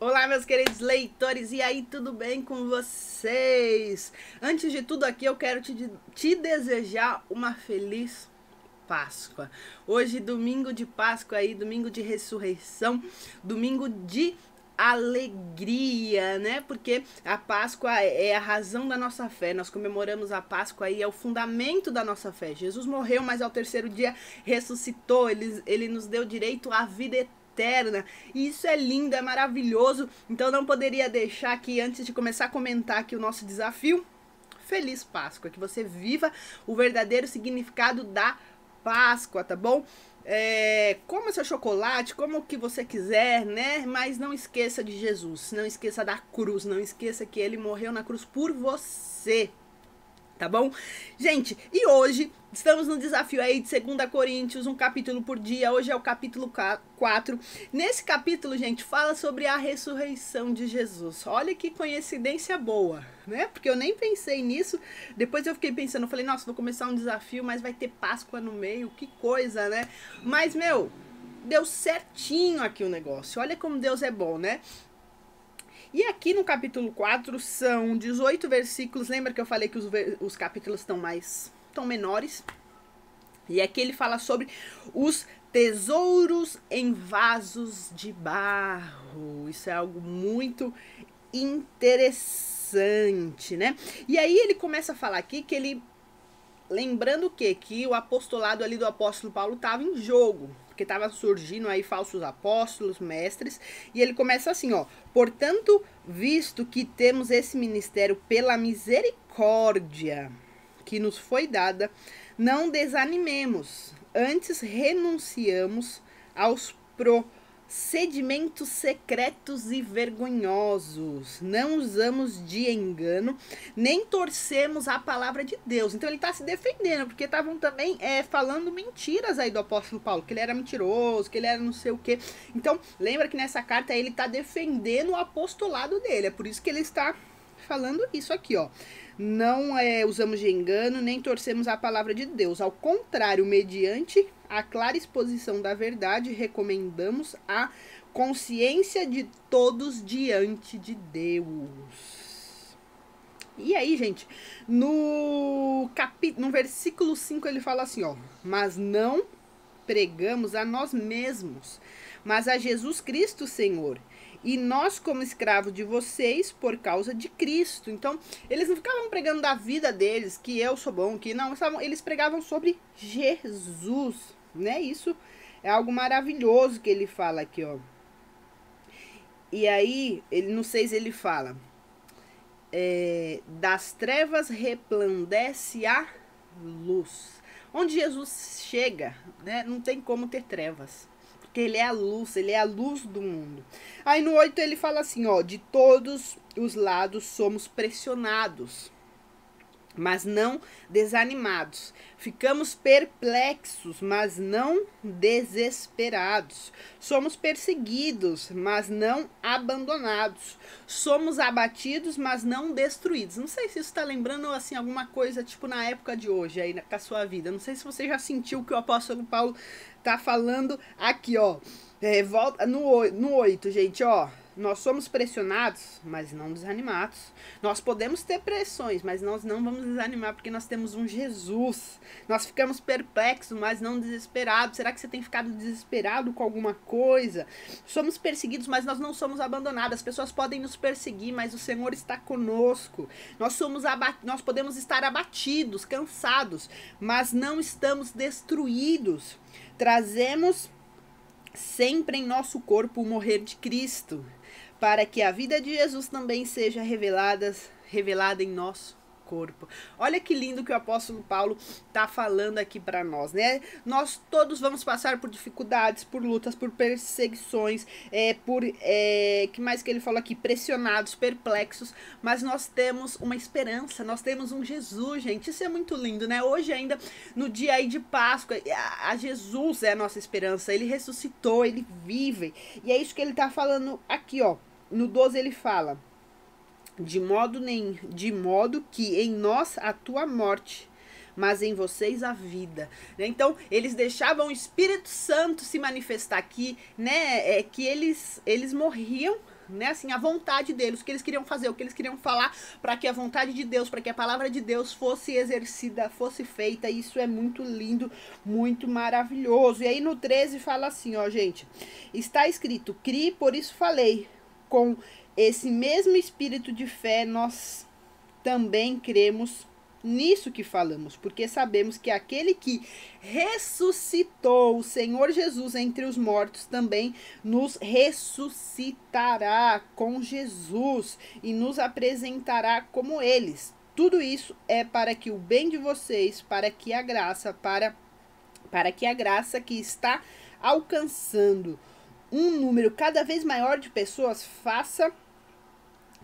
Olá, meus queridos leitores, e aí, tudo bem com vocês? Antes de tudo aqui, eu quero te desejar uma feliz Páscoa. Hoje, domingo de Páscoa aí, domingo de ressurreição, domingo de alegria, né? Porque a Páscoa é a razão da nossa fé. Nós comemoramos a Páscoa aí, é o fundamento da nossa fé. Jesus morreu, mas ao terceiro dia ressuscitou. Ele nos deu direito à vida eterna. E isso é lindo, é maravilhoso. Então não poderia deixar aqui, antes de começar a comentar aqui o nosso desafio, Feliz Páscoa, que você viva o verdadeiro significado da Páscoa, tá bom? Coma seu chocolate, como o que você quiser, né? Mas não esqueça de Jesus, não esqueça da cruz, não esqueça que ele morreu na cruz por você. Tá bom? Gente, e hoje estamos no desafio aí de 2 Coríntios, um capítulo por dia. Hoje é o capítulo 4. Nesse capítulo, gente, fala sobre a ressurreição de Jesus. Olha que coincidência boa, né? Porque eu nem pensei nisso. Depois eu fiquei pensando, eu falei, nossa, vou começar um desafio, mas vai ter Páscoa no meio, que coisa, né? Mas, meu, deu certinho aqui o negócio. Olha como Deus é bom, né? E aqui no capítulo 4 são 18 versículos. Lembra que eu falei que os capítulos estão menores? E aqui ele fala sobre os tesouros em vasos de barro. Isso é algo muito interessante, né? E aí ele começa a falar aqui que ele... Lembrando o quê? Que o apostolado ali do apóstolo Paulo estava em jogo, porque estava surgindo aí falsos apóstolos, mestres, e ele começa assim, ó: portanto, visto que temos esse ministério pela misericórdia que nos foi dada, não desanimemos, antes renunciamos aos procedimentos secretos e vergonhosos. Não usamos de engano, nem torcemos a palavra de Deus. Então ele está se defendendo, porque estavam também falando mentiras aí do apóstolo Paulo, que ele era mentiroso, que ele era não sei o quê. Então, lembra que nessa carta ele está defendendo o apostolado dele. É por isso que ele está falando isso aqui, ó. Não usamos de engano, nem torcemos a palavra de Deus. Ao contrário, mediante a clara exposição da verdade, recomendamos a consciência de todos diante de Deus. E aí, gente, no versículo 5 ele fala assim, ó: mas não pregamos a nós mesmos, mas a Jesus Cristo, Senhor, e nós como escravos de vocês por causa de Cristo. Então, eles não ficavam pregando da vida deles, que eu sou bom, que não, eles pregavam sobre Jesus, né? Isso é algo maravilhoso que ele fala aqui, ó. E aí, no 6 ele fala, das trevas resplandece a luz. Onde Jesus chega, né, não tem como ter trevas, porque ele é a luz do mundo. Aí no 8 ele fala assim, ó: de todos os lados somos pressionados, mas não desanimados. Ficamos perplexos, mas não desesperados. Somos perseguidos, mas não abandonados. Somos abatidos, mas não destruídos. Não sei se isso está lembrando assim alguma coisa tipo na época de hoje aí com a sua vida. Não sei se você já sentiu o que o apóstolo Paulo tá falando aqui, ó. Volta no 8, gente, ó. Nós somos pressionados, mas não desanimados. Nós podemos ter pressões, mas nós não vamos desanimar, porque nós temos um Jesus. Nós ficamos perplexos, mas não desesperados. Será que você tem ficado desesperado com alguma coisa? Somos perseguidos, mas nós não somos abandonados. As pessoas podem nos perseguir, mas o Senhor está conosco. Nós podemos estar abatidos, cansados, mas não estamos destruídos. Trazemos sempre em nosso corpo o morrer de Cristo, para que a vida de Jesus também seja revelada em nosso corpo. Olha que lindo que o apóstolo Paulo tá falando aqui para nós, né? Nós todos vamos passar por dificuldades, por lutas, por perseguições, que mais que ele falou aqui? Pressionados, perplexos, mas nós temos uma esperança, nós temos um Jesus, gente. Isso é muito lindo, né? Hoje ainda, no dia aí de Páscoa, a Jesus é a nossa esperança. Ele ressuscitou, ele vive. E é isso que ele tá falando aqui, ó. No 12 ele fala: de modo que em nós atua a morte, mas em vocês a vida. Então, eles deixavam o Espírito Santo se manifestar aqui, né? Que eles morriam, né, assim, a vontade deles, o que eles queriam fazer, o que eles queriam falar, para que a vontade de Deus, para que a palavra de Deus fosse exercida, fosse feita. Isso é muito lindo, muito maravilhoso. E aí no 13 fala assim, ó, gente, está escrito, criei, por isso falei. Com esse mesmo espírito de fé, nós também cremos nisso que falamos, porque sabemos que aquele que ressuscitou o Senhor Jesus entre os mortos também nos ressuscitará com Jesus e nos apresentará como eles. Tudo isso é para que o bem de vocês, para que a graça que está alcançando um número cada vez maior de pessoas faça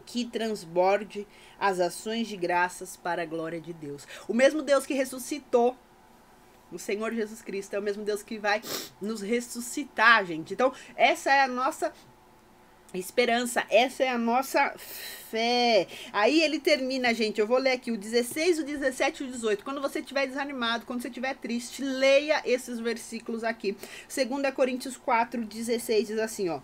que transborde as ações de graças para a glória de Deus. O mesmo Deus que ressuscitou o Senhor Jesus Cristo é o mesmo Deus que vai nos ressuscitar, gente. Então, essa é a nossa esperança, essa é a nossa fé. Aí ele termina, gente, eu vou ler aqui o 16, o 17 e o 18. Quando você estiver desanimado, quando você estiver triste, leia esses versículos aqui. 2 Coríntios 4, 16 diz assim, ó: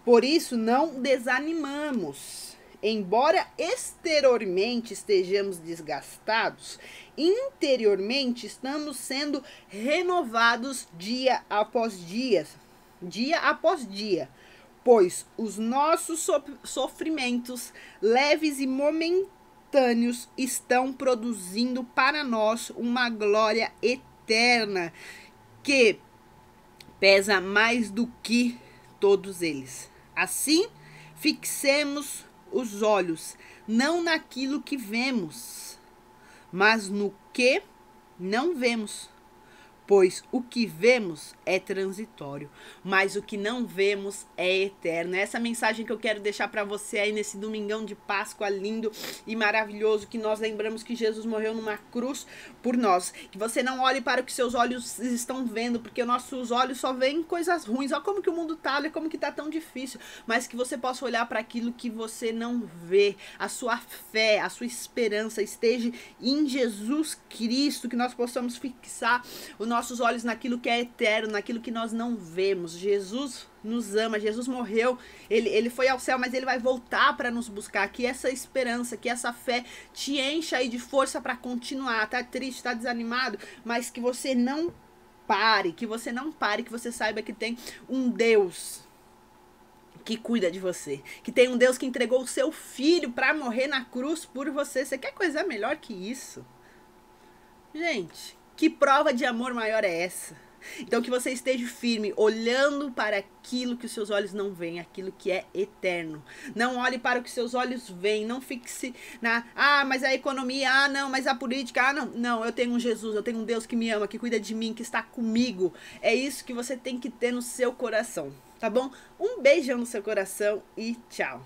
por isso não desanimamos. Embora exteriormente estejamos desgastados, interiormente estamos sendo renovados dia após dia. Pois os nossos sofrimentos leves e momentâneos estão produzindo para nós uma glória eterna que pesa mais do que todos eles. Assim, fixemos os olhos não naquilo que vemos, mas no que não vemos. Pois o que vemos é transitório, mas o que não vemos é eterno. Essa mensagem que eu quero deixar para você aí nesse domingão de Páscoa lindo e maravilhoso, que nós lembramos que Jesus morreu numa cruz por nós. Que você não olhe para o que seus olhos estão vendo, porque nossos olhos só veem coisas ruins. Olha como que o mundo tá, olha como que tá tão difícil. Mas que você possa olhar para aquilo que você não vê. A sua fé, a sua esperança esteja em Jesus Cristo, que nós possamos fixar o nossos olhos naquilo que é eterno, naquilo que nós não vemos. Jesus nos ama, Jesus morreu, ele foi ao céu, mas ele vai voltar para nos buscar. Que essa esperança, que essa fé te encha aí de força para continuar. Tá triste, tá desanimado, mas que você não pare, que você saiba que tem um Deus que cuida de você, que tem um Deus que entregou o seu filho para morrer na cruz por você. Você quer coisa melhor que isso? Gente, que prova de amor maior é essa? Então que você esteja firme, olhando para aquilo que os seus olhos não veem, aquilo que é eterno. Não olhe para o que seus olhos veem, não fixe na, mas a economia, não, mas a política, não. Não, eu tenho um Jesus, eu tenho um Deus que me ama, que cuida de mim, que está comigo. É isso que você tem que ter no seu coração, tá bom? Um beijão no seu coração e tchau.